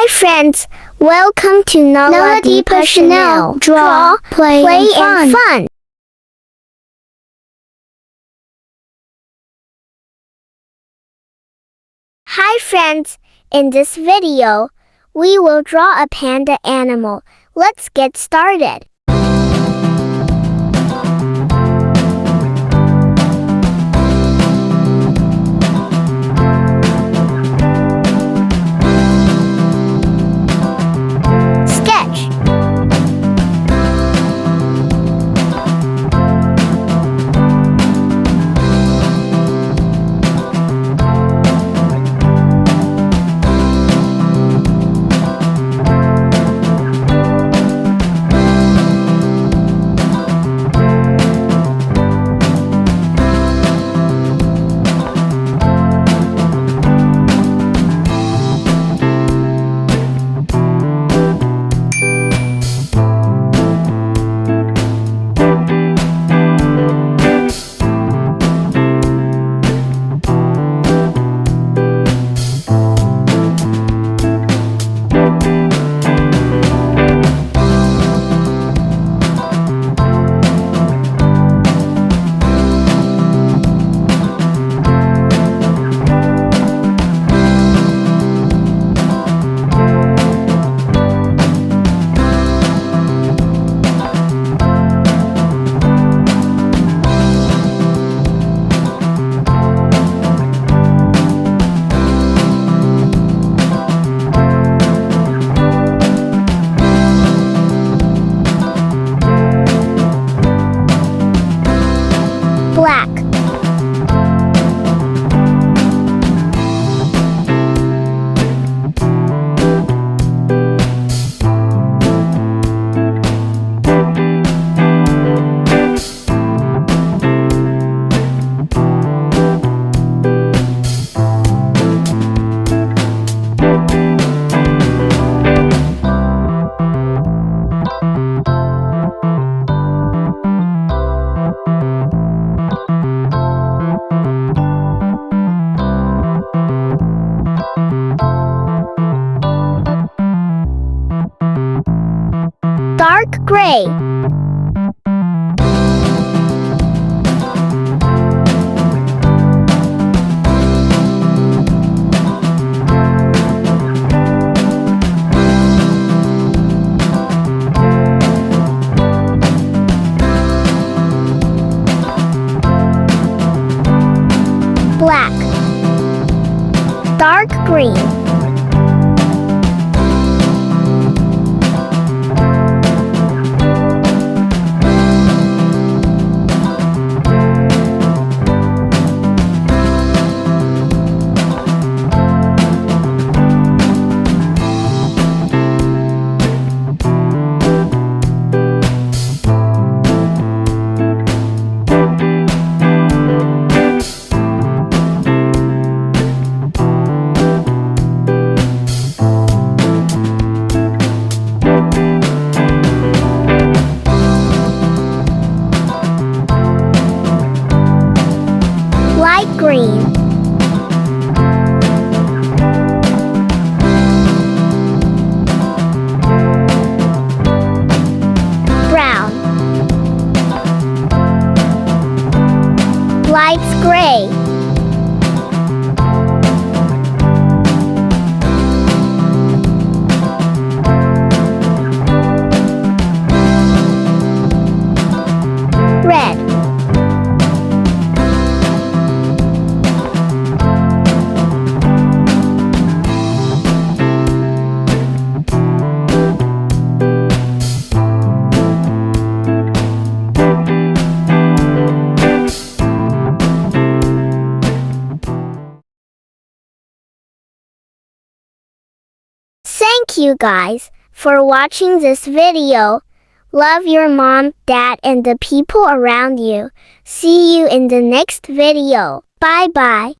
Hi friends, welcome to Naladhipa Channel. Draw, play and fun. Hi friends, in this video, we will draw a panda animal. Let's get started. Sketch. Black. Dark gray. Black. Dark green. Light green. Brown. Lights gray. Red. Thank you guys for watching this video. Love your mom, dad, and the people around you. See you in the next video. Bye bye.